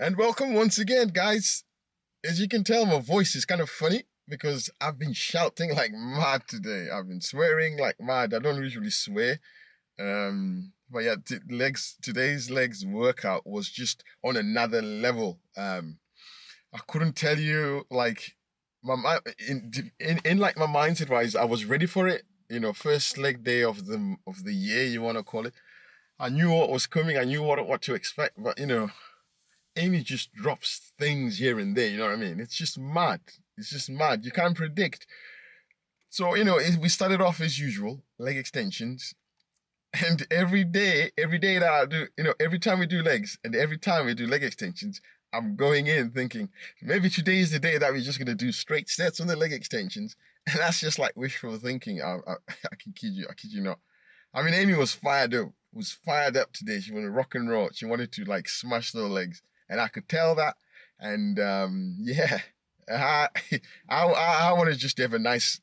And welcome once again, guys. As you can tell, my voice is kind of funny because I've been shouting like mad today. I've been swearing like mad. I don't usually swear. But yeah, today's legs workout was just on another level. I couldn't tell you like in like my mindset wise, I was ready for it. First leg day of the year, you want to call it. I knew what was coming. I knew what to expect. But Amy just drops things here and there. You know what I mean? It's just mad. It's just mad. You can't predict. So we started off as usual, leg extensions, and every day that I do, every time we do legs, and every time we do leg extensions, I'm going in thinking maybe today is the day that we're just gonna do straight sets on the leg extensions, and that's just like wishful thinking. I can kid you. I kid you not. I mean, Amy was fired up. Was fired up today. She wanted to rock and roll. She wanted to like smash those legs, and I could tell that. And yeah, I want to just have a nice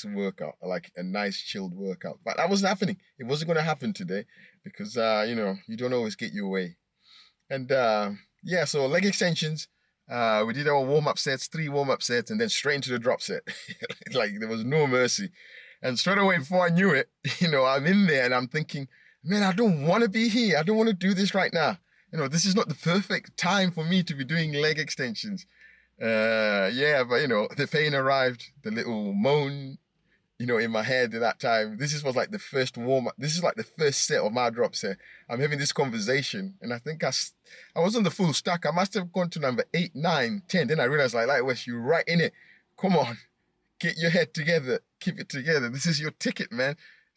workout, like a nice chilled workout. But that wasn't happening. It wasn't going to happen today because you don't always get your way. And yeah, so leg extensions. We did our warm up sets, 3 warm up sets, and then straight into the drop set. Like there was no mercy. And straight away, before I knew it, I'm in there and I'm thinking, man, I don't want to be here. I don't want to do this right now. This is not the perfect time for me to be doing leg extensions. Yeah, but the pain arrived, the little moan, in my head at that time. Was like the first warm up. This is like the first set of my drop set. I'm having this conversation, and I think I was on the full stack. I must have gone to number 8, 9, 10. Then I realized, like Wes, you're right in it. Come on, get your head together, keep it together. This is your ticket, man.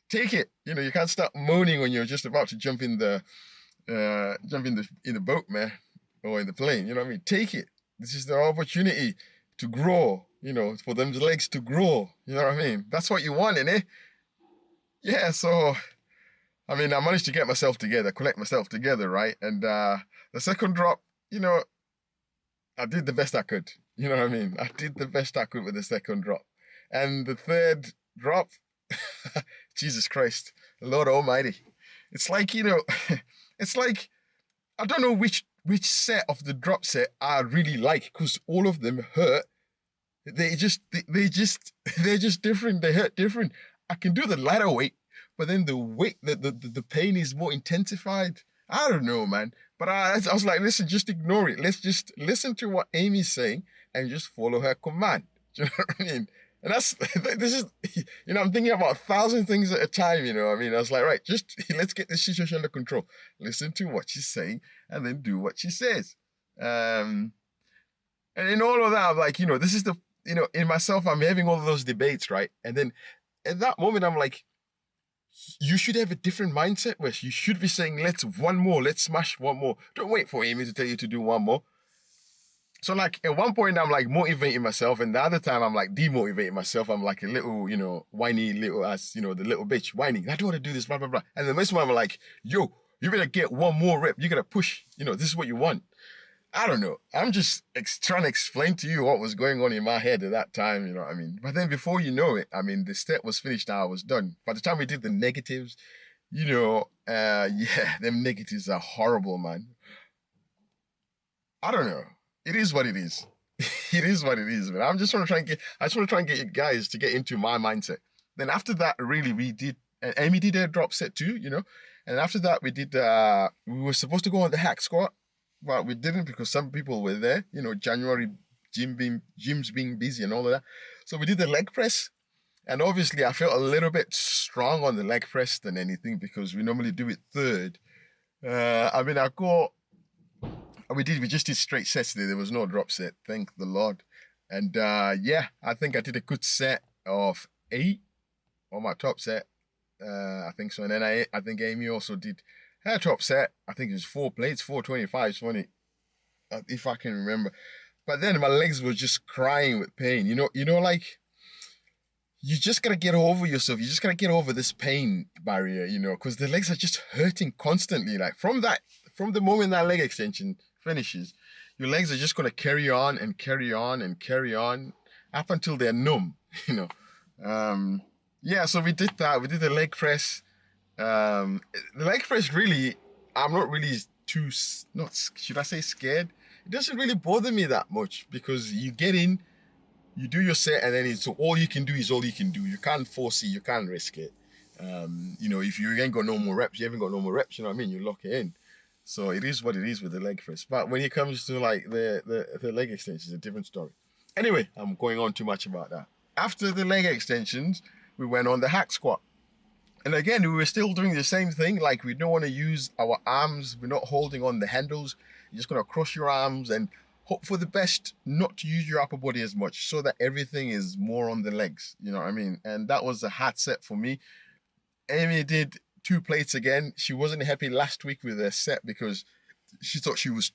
Take it. You can't start moaning when you're just about to jump in the boat, man, or in the plane. You know what I mean? Take it. This is the opportunity to grow. For them legs to grow. You know what I mean? That's what you want, innit? Yeah. So, I mean, I managed to get myself together, collect myself together, right? And the second drop, I did the best I could. You know what I mean? I did the best I could with the second drop, and the third drop. Jesus Christ, Lord Almighty. It's like, it's like, I don't know which set of the drop set I really like because all of them hurt. They're just different. They hurt different. I can do the lighter weight, but then the weight, the pain is more intensified. I don't know, man. But I was like, listen, just ignore it. Let's just listen to what Amy's saying and just follow her command. Do you know what I mean? And this is, I'm thinking about 1,000 things at a time, I mean? I was like, right, just let's get this situation under control. Listen to what she's saying and then do what she says. And in all of that, I'm like, this is in myself, I'm having all of those debates, right? And then at that moment, I'm like, you should have a different mindset, Wes. You should be saying, let's smash one more. Don't wait for Amy to tell you to do one more. So like at one point I'm like motivating myself, and the other time I'm like demotivating myself. I'm like a little, whiny little ass, the little bitch whining. I don't want to do this, blah, blah, blah. And the next one I'm like, yo, you better get one more rep. You gotta push, this is what you want. I don't know. I'm just trying to explain to you what was going on in my head at that time, you know what I mean? But then before you know it, I mean, the step was finished now, I was done. By the time we did the negatives, yeah, them negatives are horrible, man. I don't know. It is what it is. It is what it is, man. I just want to try and get you guys to get into my mindset. Then after that, really, we did, and Amy did a drop set too, And after that, we did, we were supposed to go on the hack squat, but we didn't because some people were there, January, gyms being busy and all of that. So we did the leg press. And obviously, I felt a little bit strong on the leg press than anything because we normally do it third. I mean, we just did straight sets today. There was no drop set, thank the Lord. And yeah, I think I did a good set of 8 on my top set. I think so. And then I think Amy also did her top set. I think it was 4 plates, 425, 20, if I can remember. But then my legs were just crying with pain. Like, you just gotta get over yourself. You just gotta get over this pain barrier, because the legs are just hurting constantly. Like from the moment that leg extension finishes, your legs are just going to carry on and carry on and carry on up until they're numb, Yeah, so we did that. We did the leg press. The leg press really, I'm not really too, should I say scared? It doesn't really bother me that much because you get in, you do your set, and then it's all you can do is all you can do. You can't force it, you can't risk it. If you ain't got no more reps, you haven't got no more reps, you know what I mean? You lock it in. So it is what it is with the leg press. But when it comes to like the leg extensions, it's a different story. Anyway, I'm going on too much about that. After the leg extensions, we went on the hack squat. And again, we were still doing the same thing. Like, we don't want to use our arms. We're not holding on the handles. You're just going to cross your arms and hope for the best not to use your upper body as much so that everything is more on the legs. You know what I mean? And that was a hard set for me. Amy did 2 plates again. She wasn't happy last week with her set because she thought she was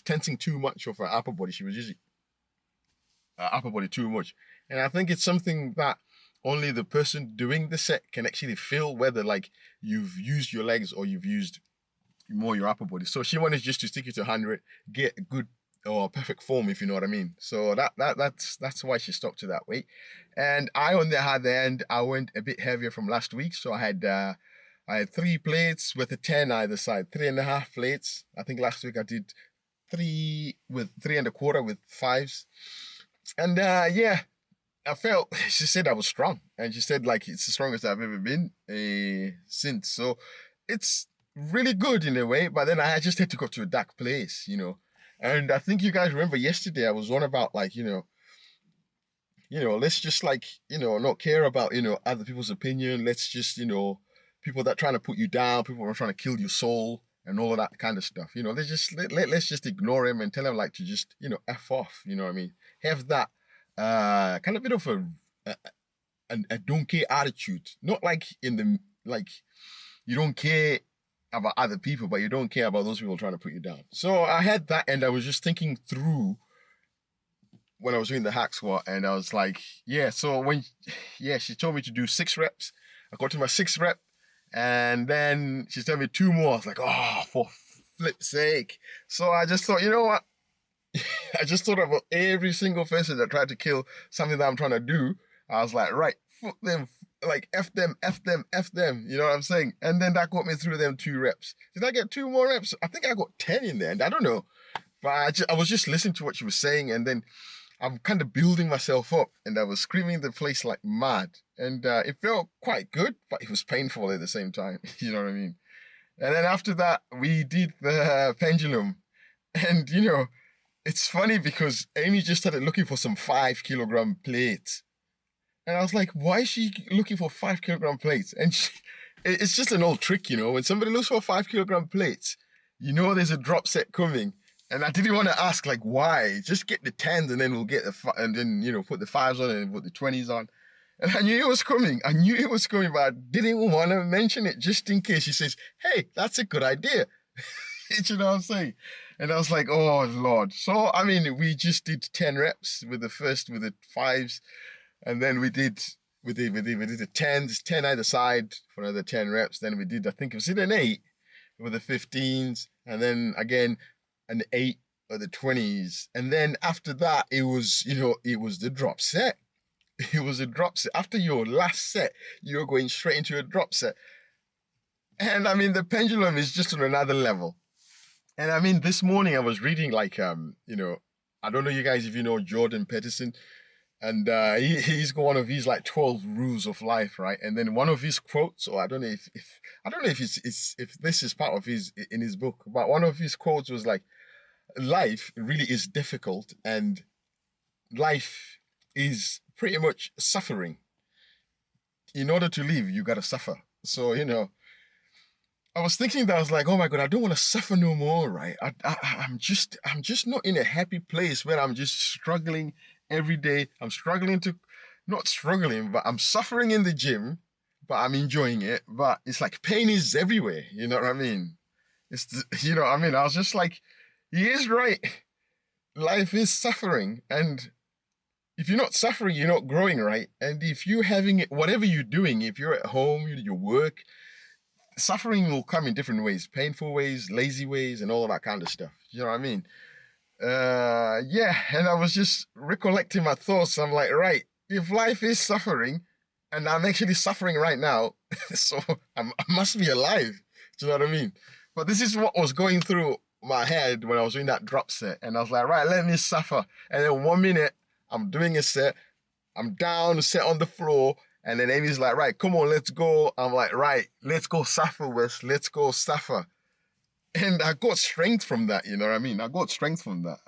tensing too much of her upper body. She was using her upper body too much. And I think it's something that only the person doing the set can actually feel whether like you've used your legs or you've used more your upper body. So she wanted just to stick it to 100, get good or perfect form, if you know what I mean. So that's why she stuck to that weight. And I, on the other end, I went a bit heavier from last week. So I had 3 plates with a 10 either side, 3.5 plates. I think last week I did 3 with 3.25 with 5s. And I felt, she said I was strong. And she said, like, it's the strongest I've ever been since. So it's really good in a way. But then I just had to go to a dark place, And I think you guys remember yesterday I was on about, like, let's just, like, not care about, other people's opinion. Let's just, people that are trying to put you down, people that are trying to kill your soul and all of that kind of stuff. Let's just ignore him and tell him, like, to just, F off, you know what I mean? Have that kind of bit of a don't care attitude. Not like you don't care about other people, but you don't care about those people trying to put you down. So I had that, and I was just thinking through when I was doing the hack squat, and I was like, she told me to do 6 reps. I got to my 6th rep, and then she told me 2 more. I was like, oh, for flip's sake. So I just thought, you know what? I just thought about every single person that tried to kill something that I'm trying to do. I was like, right, fuck them, like F them, you know what I'm saying? And then that got me through them 2 reps. Did I get 2 more reps? I think I got 10 in there, and I don't know. But I was just listening to what she was saying, and then I'm kind of building myself up, and I was screaming the place like mad. And it felt quite good, but it was painful at the same time, you know what I mean? And then after that, we did the pendulum, and it's funny because Amy just started looking for some 5-kilogram plates. And I was like, why is she looking for 5-kilogram plates? And it's just an old trick, when somebody looks for 5-kilogram plates, there's a drop set coming. And I didn't want to ask, like, why? Just get the 10s and then we'll get and then, put the 5s on and put the 20s on. And I knew it was coming. But I didn't want to mention it just in case. She says, hey, that's a good idea. You know what I'm saying? And I was like, oh, Lord. So, I mean, we just did 10 reps with the 5s. And then we did the 10s, 10 either side for another 10 reps. Then we did, I think it was an 8 with the 15s. And then again, an 8 or the 20s. And then after that, it was the drop set. It was a drop set. After your last set, you're going straight into a drop set. And I mean, the pendulum is just on another level. And I mean, this morning I was reading, like, I don't know you guys if you know Jordan Peterson, and he's got one of his like 12 rules of life, right? And then one of his quotes, or I don't know if if this is part of in his book, but one of his quotes was like, life really is difficult, and life is pretty much suffering. In order to live, you gotta suffer. So I was thinking that, I was like, oh my God, I don't want to suffer no more, right? I'm just not in a happy place where I'm just struggling every day. I'm not struggling, but I'm suffering in the gym, but I'm enjoying it. But it's like pain is everywhere. You know what I mean? I was just like, he is right. Life is suffering. And if you're not suffering, you're not growing, right? And if you're having it, whatever you're doing, if you're at home, you work, suffering will come in different ways, painful ways, lazy ways, and all of that kind of stuff. You know what I mean? And I was just recollecting my thoughts. I'm like, right, if life is suffering, and I'm actually suffering right now, so I must be alive. Do you know what I mean? But this is what was going through my head when I was doing that drop set. And I was like, right, let me suffer. And then 1 minute, I'm doing a set. I'm down, set on the floor. And then Amy's like, right, come on, let's go. I'm like, right, let's go suffer, Wes. Let's go suffer. And I got strength from that, you know what I mean? I got strength from that.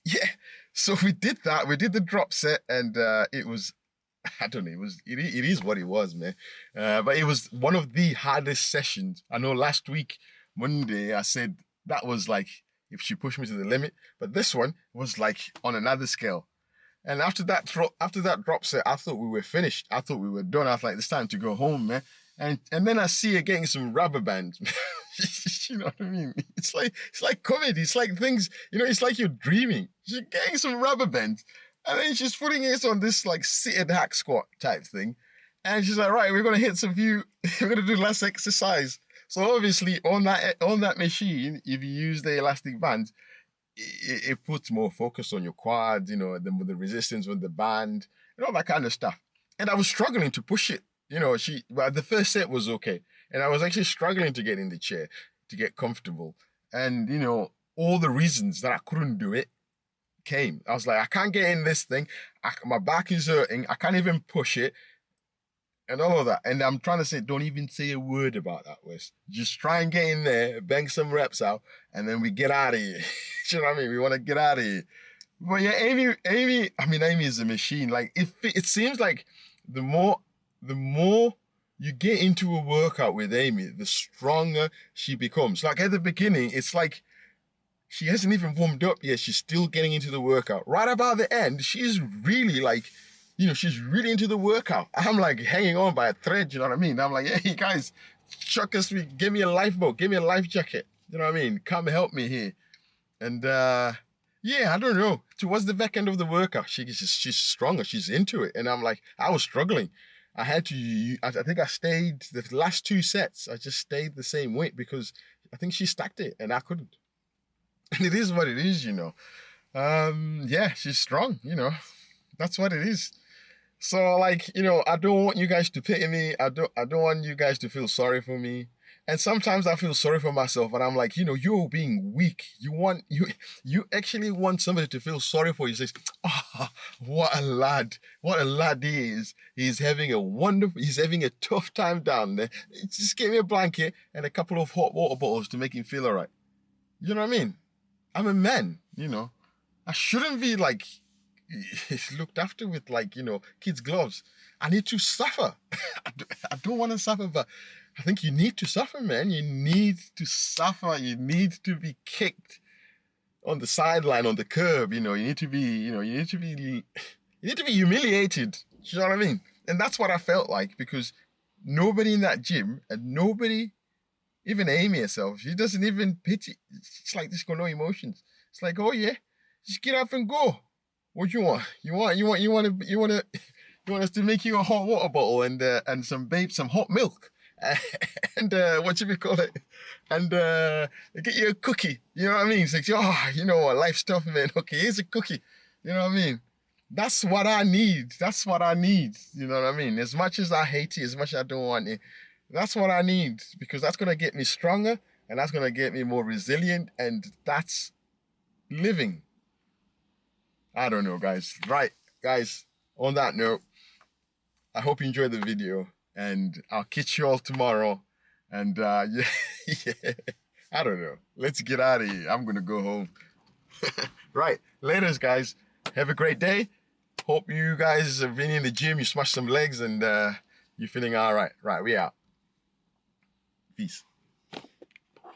Yeah. So we did that. We did the drop set, and it was, I don't know, it is what it was, man. But it was one of the hardest sessions. I know last week, Monday, I said that was like, if she pushed me to the limit, but this one was like on another scale. And after that drop set, I thought we were finished. I thought we were done. I was like, it's time to go home, man. And then I see her getting some rubber bands. You know what I mean? It's like comedy. It's like things, you know, it's like you're dreaming. She's getting some rubber bands. And then she's putting it on this like seated hack squat type thing. And she's like, right, we're gonna hit some we're gonna do less exercise. So obviously on that machine, if you use the elastic bands, it puts more focus on your quads, you know, the resistance with the band, and all that kind of stuff. And I was struggling to push it. You know, well, the first set was okay. And I was actually struggling to get in the chair, to get comfortable. And, you know, all the reasons that I couldn't do it came. I was like, I can't get in this thing. My back is hurting. I can't even push it. And all of that. And I'm trying to say, don't even say a word about that, Wes. Just try and get in there, bang some reps out, and then we get out of here. You know what I mean? We want to get out of here. But yeah, Amy is a machine. Like, it seems like the more you get into a workout with Amy, the stronger she becomes. Like at the beginning, it's like she hasn't even warmed up yet. She's still getting into the workout. Right about the end, she's really like, you know, she's really into the workout. I'm like hanging on by a thread, you know what I mean? I'm like, hey guys, give me a lifeboat, give me a life jacket. You know what I mean? Come help me here. And yeah, I don't know. Towards the back end of the workout, she's stronger, she's into it. And I'm like, I was struggling. I think I stayed the last 2 sets. I just stayed the same weight because I think she stacked it and I couldn't. And it is what it is, you know. Yeah, she's strong, you know. That's what it is. So like, you know, I don't want you guys to pity me. I don't want you guys to feel sorry for me. And sometimes I feel sorry for myself, and I'm like, you know, you're being weak. You actually want somebody to feel sorry for you. Says, oh, what a lad he is. He's having a tough time down there. Just give me a blanket and a couple of hot water bottles to make him feel all right. You know what I mean? I'm a man, you know. I shouldn't be like looked after with like, you know, kids' gloves. I need to suffer. I don't want to suffer, but I think you need to suffer, man. You need to suffer. You need to be kicked on the sideline, on the curb. You know, you need to be humiliated. You know what I mean? And that's what I felt like, because nobody in that gym, and nobody, even Amy herself, she doesn't even pity. It's like there's got no emotions. It's like, oh yeah, just get up and go. What you want? You want us to make you a hot water bottle and some hot milk. And what should we call it? And get you a cookie. You know what I mean? It's like, oh, you know what, life stuff, man. Okay, here's a cookie. You know what I mean? That's what I need. That's what I need. You know what I mean? As much as I hate it, as much as I don't want it, that's what I need, because that's gonna get me stronger and that's gonna get me more resilient, and that's living. I don't know, guys. Right, guys. On that note, I hope you enjoyed the video. And I'll catch you all tomorrow. And yeah, I don't know. Let's get out of here. I'm going to go home. Right. Laters, guys. Have a great day. Hope you guys have been in the gym. You smashed some legs and you're feeling all right. Right. We out. Peace.